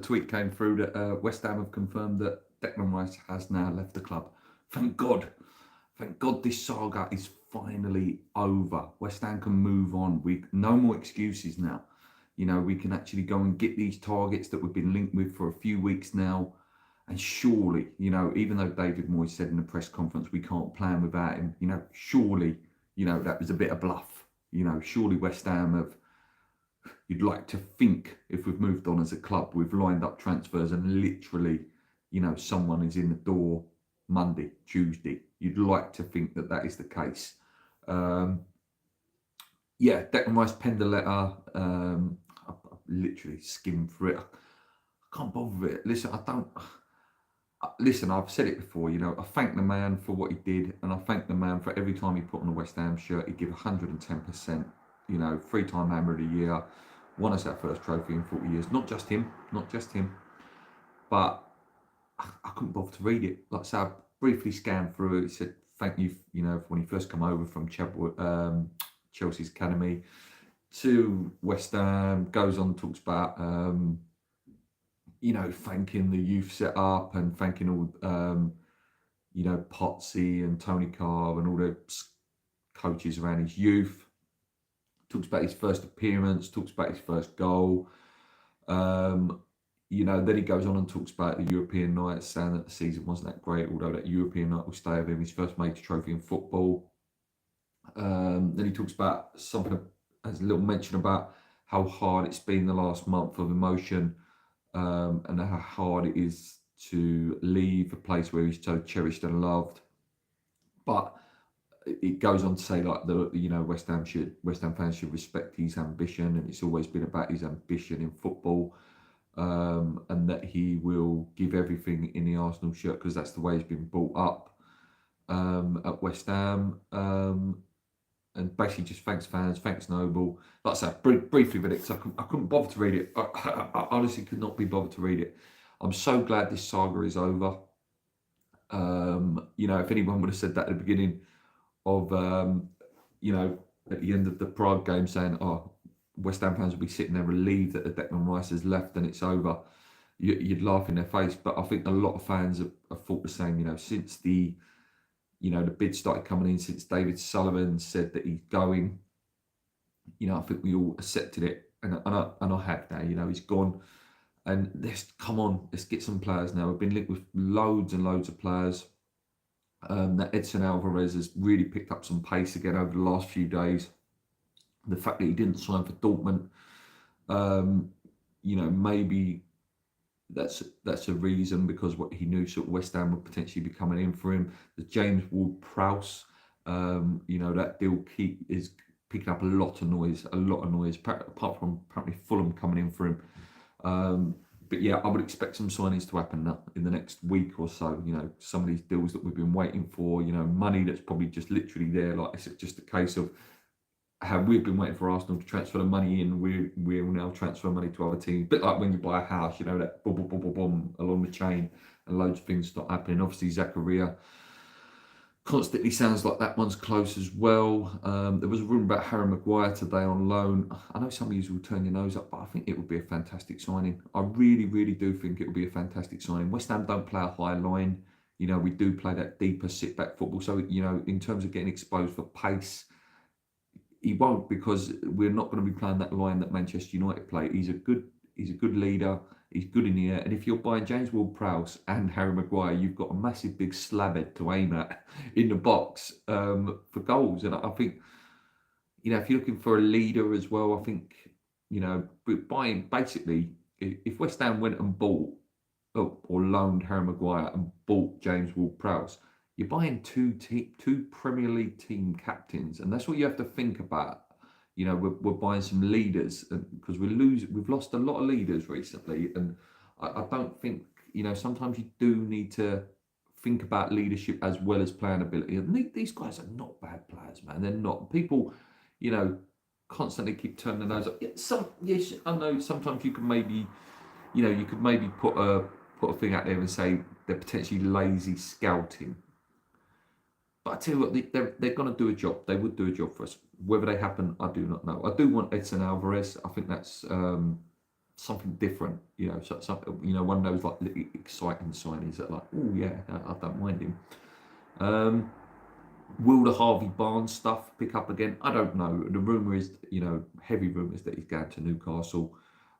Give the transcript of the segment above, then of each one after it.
tweet came through that West Ham have confirmed that Declan Rice has now left the club. Thank God. Thank God this saga is finally over. West Ham can move on. We no more excuses now. We can actually go and get these targets that we've been linked with for a few weeks now. And surely, even though David Moyes said in the press conference we can't plan without him, surely, that was a bit of bluff. Surely West Ham have, you'd like to think if we've moved on as a club, we've lined up transfers and literally, someone is in the door Monday, Tuesday. You'd like to think that that is the case. Declan Rice penned a letter. I literally skimmed through it. I can't bother with it. Listen, I've said it before, I thank the man for what he did, and I thank the man for every time he put on a West Ham shirt, he'd give 110%, three-time Hammer of the Year, won us our first trophy in 40 years. Not just him, but I couldn't bother to read it. Like I said, I briefly scanned through it. It said, thank you, for when he first come over from Chelsea's academy to West Ham, goes on, talks about, thanking the youth set up and thanking all, Potsy and Tony Carr and all the coaches around his youth. Talks about his first appearance, talks about his first goal. Then he goes on and talks about the European night, saying that the season wasn't that great, although that European night will stay with him, his first major trophy in football. Then he talks about something, has a little mention about how hard it's been the last month of emotion, and how hard it is to leave a place where he's so cherished and loved. But it goes on to say like West Ham fans should respect his ambition, and it's always been about his ambition in football, and that he will give everything in the Arsenal shirt because that's the way he's been brought up at West Ham. And basically just thanks fans, thanks Noble. Like I said, briefly read it because I couldn't bother to read it. I honestly could not be bothered to read it. I'm so glad this saga is over. If anyone would have said that at the beginning of, at the end of the Prague game saying, West Ham fans will be sitting there relieved that the Declan Rice has left and it's over, you'd laugh in their face. But I think a lot of fans have thought the same, since the bid started coming in, since David Sullivan said that he's going, I think we all accepted it. And I have now, he's gone. And let's get some players now. We've been linked with loads and loads of players. That Edson Alvarez has really picked up some pace again over the last few days. The fact that he didn't sign for Dortmund, maybe that's a reason, because what he knew sort of West Ham would potentially be coming in for him. The James Ward-Prowse, that deal is picking up a lot of noise, apart from apparently Fulham coming in for him. But yeah, I would expect some signings to happen now in the next week or so. Some of these deals that we've been waiting for, money that's probably just literally there. Like it's just a case of how we've been waiting for Arsenal to transfer the money in. We'll now transfer money to other teams. A bit like when you buy a house, that boom, boom, boom, boom, boom along the chain, and loads of things start happening. Obviously, Zakaria constantly sounds like that one's close as well. There was a rumour about Harry Maguire today on loan. I know some of you will turn your nose up, but I think it would be a fantastic signing. I really, really do think it would be a fantastic signing. West Ham don't play a high line. We do play that deeper sit-back football. So, in terms of getting exposed for pace, he won't, because we're not going to be playing that line that Manchester United play. He's a good leader. He's good in the air. And if you're buying James Ward-Prowse and Harry Maguire, you've got a massive big slabhead to aim at in the box for goals. And I think, if you're looking for a leader as well, I think, buying basically, if West Ham went and bought or loaned Harry Maguire and bought James Ward-Prowse, you're buying two Premier League team captains, and that's what you have to think about. We're buying some leaders, because we've lost a lot of leaders recently, and I don't think, sometimes you do need to think about leadership as well as playing ability. And these guys are not bad players, man. They're not. People, constantly keep turning their nose up. Yes, I know sometimes you can maybe, put a thing out there and say they're potentially lazy scouting. But I tell you what, they're going to do a job. They would do a job for us. Whether they happen, I do not know. I do want Edson Alvarez. I think that's something different, you know, you know, one of those like little exciting signings that like, oh yeah, I don't mind him. Will the Harvey Barnes stuff pick up again? I don't know. The rumour is, you know, heavy rumours that he's going to Newcastle.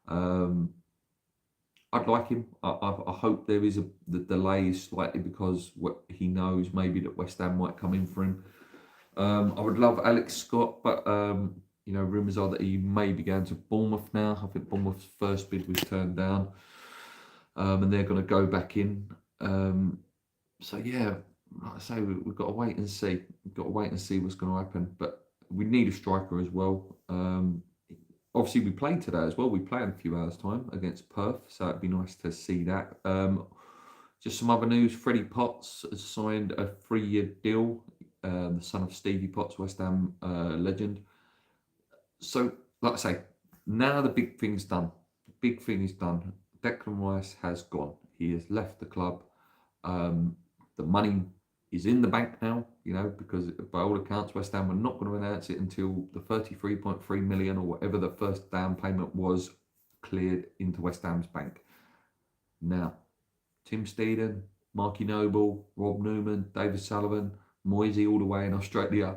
I'd like him. I hope there is the delay is slightly because what he knows maybe that West Ham might come in for him. I would love Alex Scott, but you know, rumours are that he may be going to Bournemouth now. I think Bournemouth's first bid was turned down, and they're going to go back in. So yeah, like I say, we've got to wait and see. We've got to wait and see what's going to happen. But we need a striker as well. Obviously, we played today as well. We play in a few hours' time against Perth, so it'd be nice to see that. Just some other news: Freddie Potts has signed a 3-year deal. The son of Stevie Potts, West Ham legend. So, like I say, now the big thing's done. The big thing is done. Declan Rice has gone. He has left the club. The money is in the bank now, you know, because by all accounts, West Ham were not going to announce it until the 33.3 million or whatever the first down payment was cleared into West Ham's bank. Now, Tim Steeden, Marky Noble, Rob Newman, David Sullivan, Moisey all the way in Australia,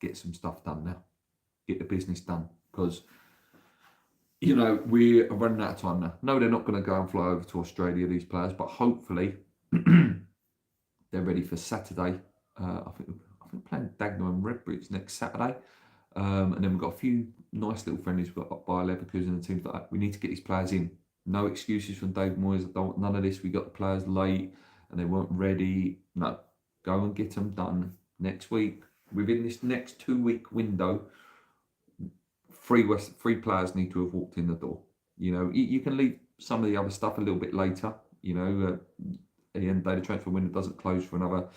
get some stuff done now. Get the business done, because, you know, we are running out of time now. No, they're not going to go and fly over to Australia, these players, but hopefully they're ready for Saturday. I think playing Dagenham and Redbridge next Saturday. And then we've got a few nice little friendlies. We've got Bayer Leverkusen and teams like that. We need to get these players in. No excuses from Dave Moyes. I don't want none of this. We got the players late and they weren't ready. No, go and get them done next week. Within this next 2-week window, three players need to have walked in the door. You know, you can leave some of the other stuff a little bit later. You know, at the end of the day, the transfer window doesn't close for another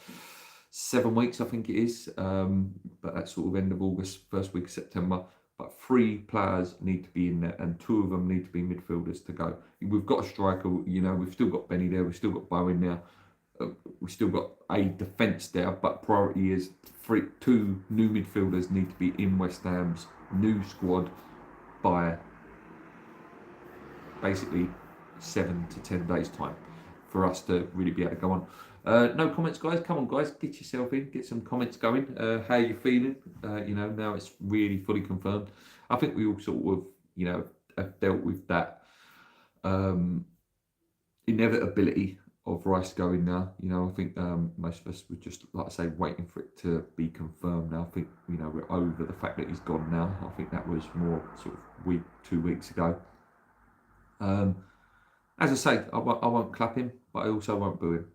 7 weeks, I think it is. But that's sort of end of August, first week of September. But 3 players need to be in there, and 2 of them need to be midfielders to go. We've got a striker, you know, we've still got Benny there, we've still got Bowen there, we've still got a defence there, but priority is 2 new midfielders need to be in West Ham's new squad by basically 7 to 10 days' time for us to really be able to go on. No comments, guys. Come on, guys. Get yourself in. Get some comments going. How are you feeling? You know, now it's really fully confirmed. I think we all sort of, you know, have dealt with that inevitability of Rice going now. You know, I think most of us were just, like I say, waiting for it to be confirmed now. I think, you know, we're over the fact that he's gone now. I think that was more sort of 2 weeks ago. As I say, I won't clap him, but I also won't boo him.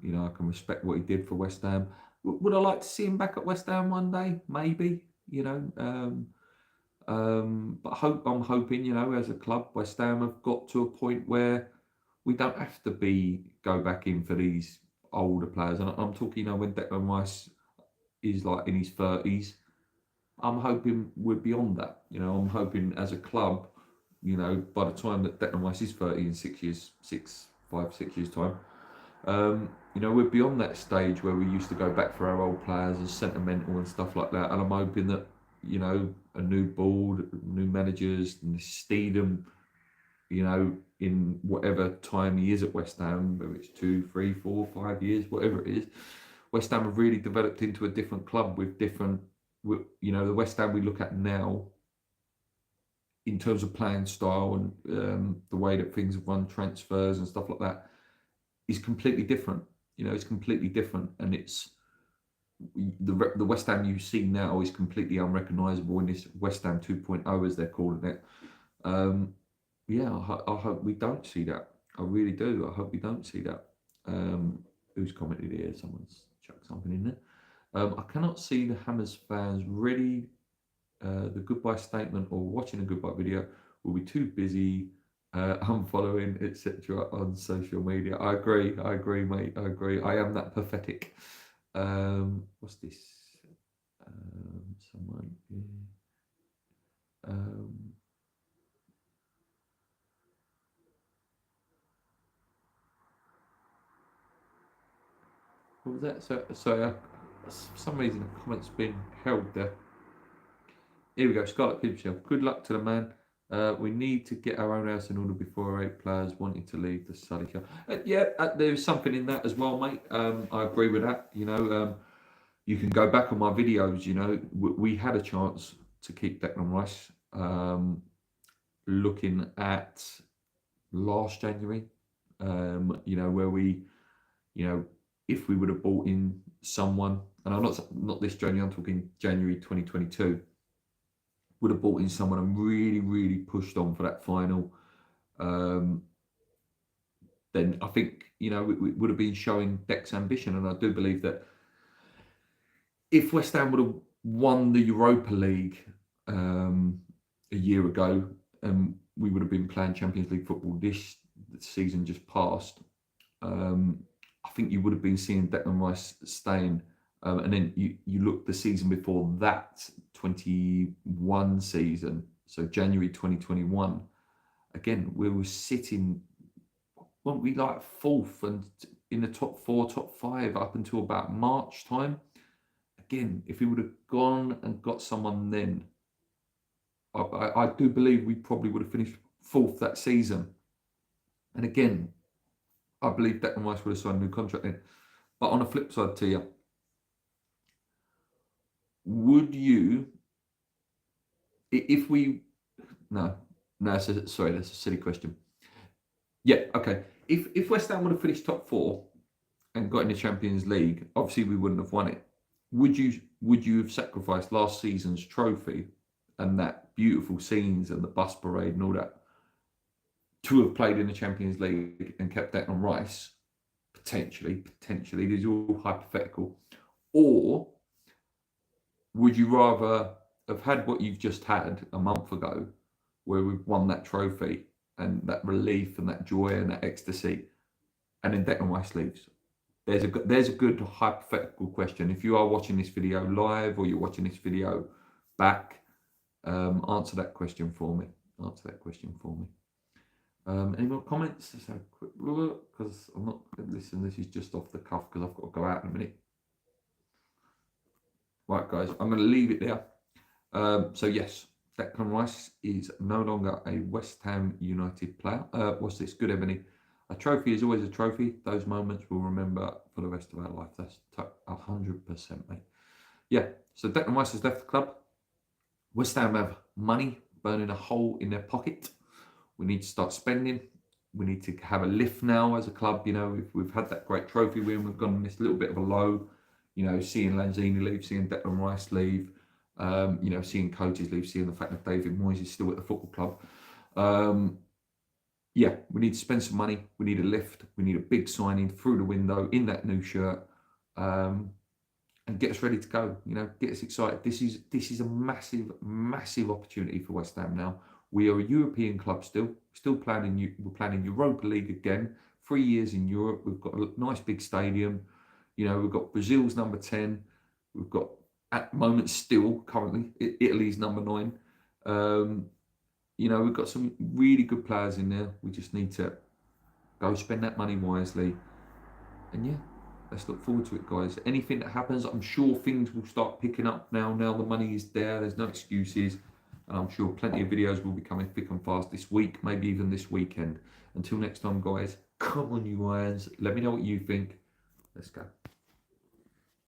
You know, I can respect what he did for West Ham. Would I like to see him back at West Ham one day? Maybe, you know. But I'm hoping, you know, as a club, West Ham have got to a point where we don't have to go back in for these older players. And I'm talking, you know, when Declan Rice is like in his 30s, I'm hoping we're beyond that. You know, I'm hoping as a club, you know, by the time that Declan Rice is 30 in 6 years' time, you know, we're beyond that stage where we used to go back for our old players and sentimental and stuff like that. And I'm hoping that, you know, a new board, new managers, and Steedham, you know, in whatever time he is at West Ham, whether it's 2, 3, 4, 5 years, whatever it is, West Ham have really developed into a different club with different, you know, the West Ham we look at now in terms of playing style and the way that things have run, transfers and stuff like that, is completely different. You know, it's completely different, and it's the West Ham you see now is completely unrecognisable in this West Ham 2.0, as they're calling it. Yeah, I hope we don't see that. I really do. I hope we don't see that. Who's commented here? Someone's chucked something in there. I cannot see the Hammers fans ready. The goodbye statement or watching a goodbye video will be too busy unfollowing, etc. on social media. I agree, mate. I agree. I am that pathetic. What's this? Someone. What was that? So for some reason the comment's been held there. Here we go. Scarlett Pimshell. Good luck to the man. We need to get our own house in order before our 8 players wanting to leave the study club. Yeah, there's something in that as well, mate. I agree with that. You can go back on my videos. We had a chance to keep Declan Rice. Looking at last January, where we, if we would have bought in someone, and I'm not this January, I'm talking January 2022, would have bought in someone and really, really pushed on for that final, then I think, we would have been showing Dec's ambition. And I do believe that if West Ham would have won the Europa League a year ago, we would have been playing Champions League football this season just past. I think you would have been seeing Declan Rice staying. And then you look the season before that, 21 season, so January 2021. Again, we were sitting, weren't we, like fourth and in the top 4, top 5 up until about March time. Again, if we would have gone and got someone then, I do believe we probably would have finished fourth that season. And again, I believe Declan Rice would have signed a new contract then. But on the flip side to you, would you, if we, no, sorry, that's a silly question. Yeah, okay. If West Ham would have finished top 4 and got in the Champions League, obviously we wouldn't have won it. Would you have sacrificed last season's trophy and that beautiful scenes and the bus parade and all that to have played in the Champions League and kept Declan Rice? Potentially, these are all hypothetical. Or would you rather have had what you've just had a month ago, where we've won that trophy and that relief and that joy and that ecstasy, and then Declan Rice leaves? There's a good hypothetical question. If you are watching this video live or you're watching this video back, answer that question for me. Any more comments? Just have a quick look, because I'm not going to listen. This is just off the cuff because I've got to go out in a minute. Right, guys, I'm going to leave it there. So yes, Declan Rice is no longer a West Ham United player. What's this? Good, Ebony. A trophy is always a trophy. Those moments we'll remember for the rest of our life. That's 100%, mate. Yeah, so Declan Rice has left the club. West Ham have money burning a hole in their pocket. We need to start spending. We need to have a lift now as a club. We've had that great trophy win. We've gone on this little bit of a low. Seeing Lanzini leave, seeing Declan Rice leave, seeing coaches leave, seeing the fact that David Moyes is still at the football club. Yeah, we need to spend some money. We need a lift. We need a big signing through the window in that new shirt, and get us ready to go. Get us excited. This is a massive, massive opportunity for West Ham now. We are a European club still. We're planning Europa League again. 3 years in Europe. We've got a nice big stadium. We've got Brazil's number 10. We've got, at the moment, still currently Italy's number 9. We've got some really good players in there. We just need to go spend that money wisely. And yeah, let's look forward to it, guys. Anything that happens, I'm sure things will start picking up now. Now the money is there. There's no excuses. And I'm sure plenty of videos will be coming thick and fast this week, maybe even this weekend. Until next time, guys, come on, you irons. Let me know what you think. Let's go.